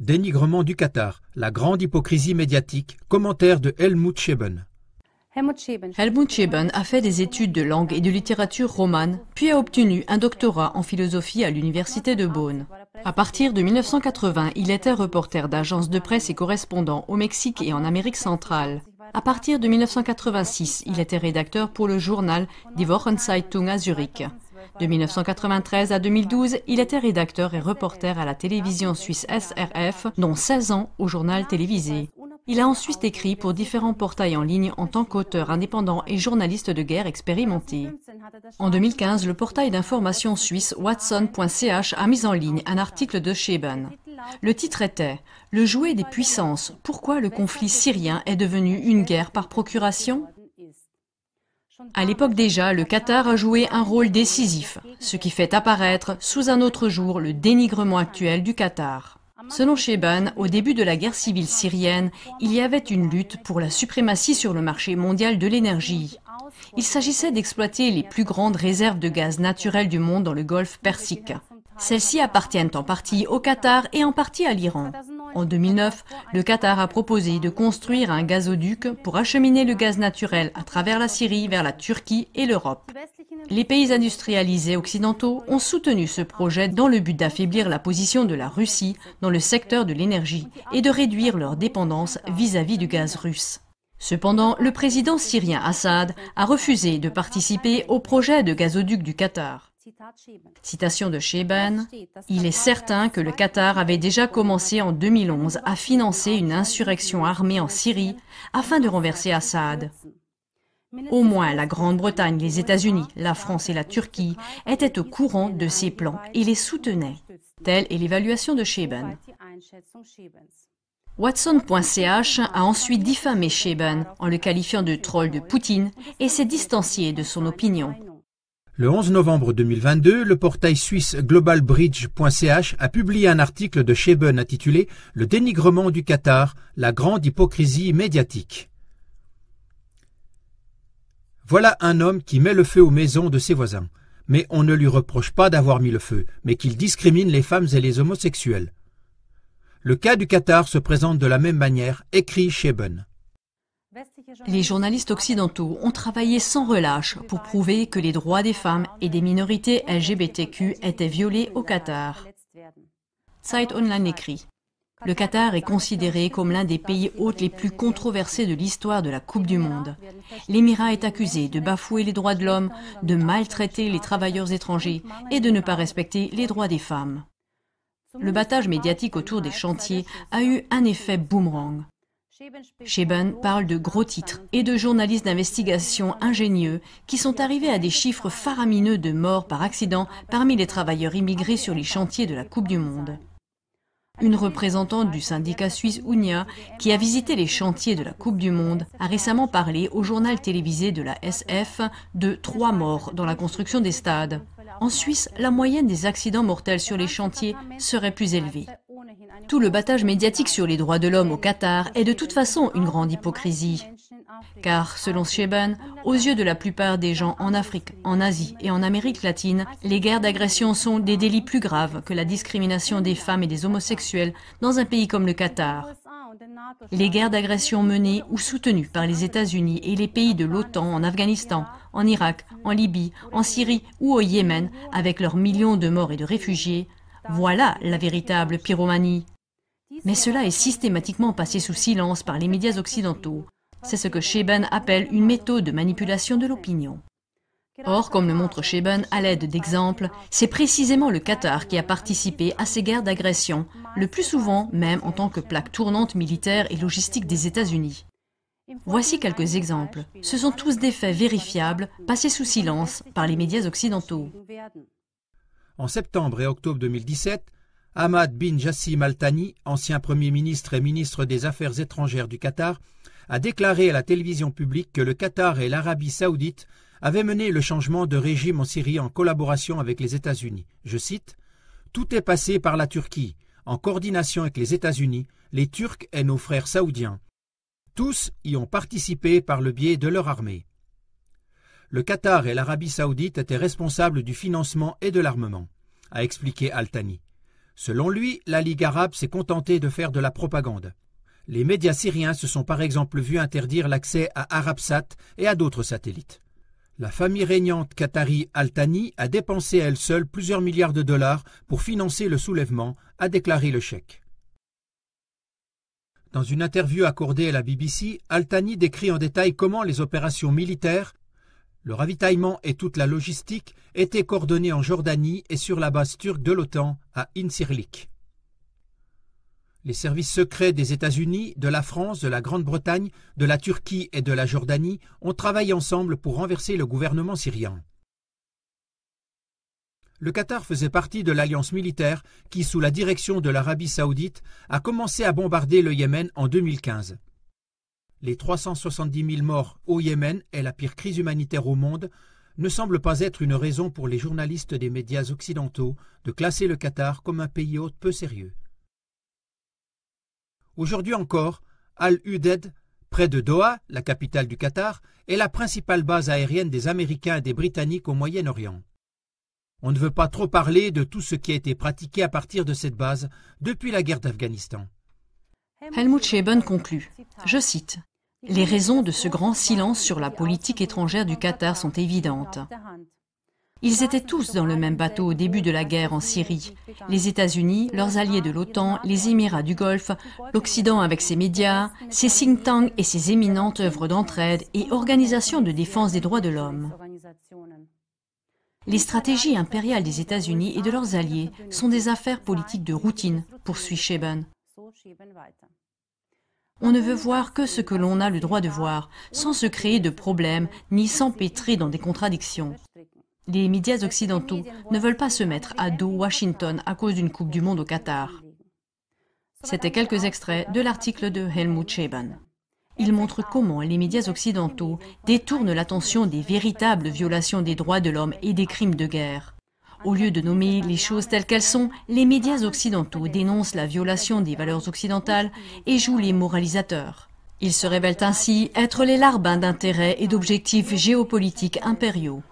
Dénigrement du Qatar, la grande hypocrisie médiatique, commentaire de Helmut Scheben. Helmut Scheben a fait des études de langue et de littérature romane, puis a obtenu un doctorat en philosophie à l'université de Bonn. À partir de 1980, il était reporter d'agence de presse et correspondant au Mexique et en Amérique centrale. À partir de 1986, il était rédacteur pour le journal Die Wochenzeitung à Zurich. De 1993 à 2012, il était rédacteur et reporter à la télévision suisse SRF, dont 16 ans au journal télévisé. Il a ensuite écrit pour différents portails en ligne en tant qu'auteur indépendant et journaliste de guerre expérimenté. En 2015, le portail d'information suisse Watson.ch a mis en ligne un article de Scheben. Le titre était « Le jouet des puissances, pourquoi le conflit syrien est devenu une guerre par procuration ?» À l'époque déjà, le Qatar a joué un rôle décisif, ce qui fait apparaître sous un autre jour le dénigrement actuel du Qatar. Selon Scheben, au début de la guerre civile syrienne, il y avait une lutte pour la suprématie sur le marché mondial de l'énergie. Il s'agissait d'exploiter les plus grandes réserves de gaz naturel du monde dans le golfe Persique. Celles-ci appartiennent en partie au Qatar et en partie à l'Iran. En 2009, le Qatar a proposé de construire un gazoduc pour acheminer le gaz naturel à travers la Syrie vers la Turquie et l'Europe. Les pays industrialisés occidentaux ont soutenu ce projet dans le but d'affaiblir la position de la Russie dans le secteur de l'énergie et de réduire leur dépendance vis-à-vis du gaz russe. Cependant, le président syrien Assad a refusé de participer au projet de gazoduc du Qatar. Citation de Scheben, « Il est certain que le Qatar avait déjà commencé en 2011 à financer une insurrection armée en Syrie afin de renverser Assad. Au moins la Grande-Bretagne, les États-Unis, la France et la Turquie étaient au courant de ces plans et les soutenaient. » Telle est l'évaluation de Scheben. Watson.ch a ensuite diffamé Scheben en le qualifiant de troll de Poutine et s'est distancié de son opinion. Le 11 novembre 2022, le portail suisse globalbridge.ch a publié un article de Scheben intitulé « Le dénigrement du Qatar, la grande hypocrisie médiatique ». Voilà un homme qui met le feu aux maisons de ses voisins. Mais on ne lui reproche pas d'avoir mis le feu, mais qu'il discrimine les femmes et les homosexuels. Le cas du Qatar se présente de la même manière, écrit Scheben. Les journalistes occidentaux ont travaillé sans relâche pour prouver que les droits des femmes et des minorités LGBTQ étaient violés au Qatar. Zeit Online écrit « Le Qatar est considéré comme l'un des pays hôtes les plus controversés de l'histoire de la Coupe du Monde. L'Émirat est accusé de bafouer les droits de l'homme, de maltraiter les travailleurs étrangers et de ne pas respecter les droits des femmes. » Le battage médiatique autour des chantiers a eu un effet boomerang. Scheben parle de gros titres et de journalistes d'investigation ingénieux qui sont arrivés à des chiffres faramineux de morts par accident parmi les travailleurs immigrés sur les chantiers de la Coupe du Monde. Une représentante du syndicat suisse Unia, qui a visité les chantiers de la Coupe du Monde, a récemment parlé au journal télévisé de la SF de 3 morts dans la construction des stades. En Suisse, la moyenne des accidents mortels sur les chantiers serait plus élevée. Tout le battage médiatique sur les droits de l'homme au Qatar est de toute façon une grande hypocrisie. Car, selon Scheben, aux yeux de la plupart des gens en Afrique, en Asie et en Amérique latine, les guerres d'agression sont des délits plus graves que la discrimination des femmes et des homosexuels dans un pays comme le Qatar. Les guerres d'agression menées ou soutenues par les États-Unis et les pays de l'OTAN en Afghanistan, en Irak, en Libye, en Syrie ou au Yémen, avec leurs millions de morts et de réfugiés, voilà la véritable pyromanie. Mais cela est systématiquement passé sous silence par les médias occidentaux. C'est ce que Scheben appelle une méthode de manipulation de l'opinion. Or, comme le montre Scheben à l'aide d'exemples, c'est précisément le Qatar qui a participé à ces guerres d'agression, le plus souvent même en tant que plaque tournante militaire et logistique des États-Unis. Voici quelques exemples. Ce sont tous des faits vérifiables, passés sous silence par les médias occidentaux. En septembre et octobre 2017, Ahmad bin Jassim Al Thani, ancien Premier ministre et ministre des Affaires étrangères du Qatar, a déclaré à la télévision publique que le Qatar et l'Arabie saoudite avaient mené le changement de régime en Syrie en collaboration avec les États-Unis. Je cite, « Tout est passé par la Turquie, en coordination avec les États-Unis, les Turcs et nos frères saoudiens. Tous y ont participé par le biais de leur armée. » Le Qatar et l'Arabie saoudite étaient responsables du financement et de l'armement, a expliqué Al Thani. Selon lui, la Ligue arabe s'est contentée de faire de la propagande. Les médias syriens se sont par exemple vus interdire l'accès à Arabsat et à d'autres satellites. La famille régnante qatari Al Thani a dépensé à elle seule plusieurs milliards de dollars pour financer le soulèvement, a déclaré le cheikh. Dans une interview accordée à la BBC, Al Thani décrit en détail comment les opérations militaires, le ravitaillement et toute la logistique étaient coordonnées en Jordanie et sur la base turque de l'OTAN à Incirlik. Les services secrets des États-Unis, de la France, de la Grande-Bretagne, de la Turquie et de la Jordanie ont travaillé ensemble pour renverser le gouvernement syrien. Le Qatar faisait partie de l'alliance militaire qui, sous la direction de l'Arabie saoudite, a commencé à bombarder le Yémen en 2015. Les 370 000 morts au Yémen et la pire crise humanitaire au monde ne semblent pas être une raison pour les journalistes des médias occidentaux de classer le Qatar comme un pays hôte peu sérieux. Aujourd'hui encore, Al-Udeid, près de Doha, la capitale du Qatar, est la principale base aérienne des Américains et des Britanniques au Moyen-Orient. On ne veut pas trop parler de tout ce qui a été pratiqué à partir de cette base depuis la guerre d'Afghanistan. Helmut Scheben conclut, je cite, « Les raisons de ce grand silence sur la politique étrangère du Qatar sont évidentes. Ils étaient tous dans le même bateau au début de la guerre en Syrie. Les États-Unis, leurs alliés de l'OTAN, les Émirats du Golfe, l'Occident avec ses médias, ses think tanks et ses éminentes œuvres d'entraide et organisations de défense des droits de l'homme. Les stratégies impériales des États-Unis et de leurs alliés sont des affaires politiques de routine, poursuit Scheben. On ne veut voir que ce que l'on a le droit de voir, sans se créer de problèmes ni s'empêtrer dans des contradictions. Les médias occidentaux ne veulent pas se mettre à dos Washington à cause d'une Coupe du Monde au Qatar. » C'étaient quelques extraits de l'article de Helmut Scheben. Il montre comment les médias occidentaux détournent l'attention des véritables violations des droits de l'homme et des crimes de guerre. Au lieu de nommer les choses telles qu'elles sont, les médias occidentaux dénoncent la violation des valeurs occidentales et jouent les moralisateurs. Ils se révèlent ainsi être les larbins d'intérêts et d'objectifs géopolitiques impériaux.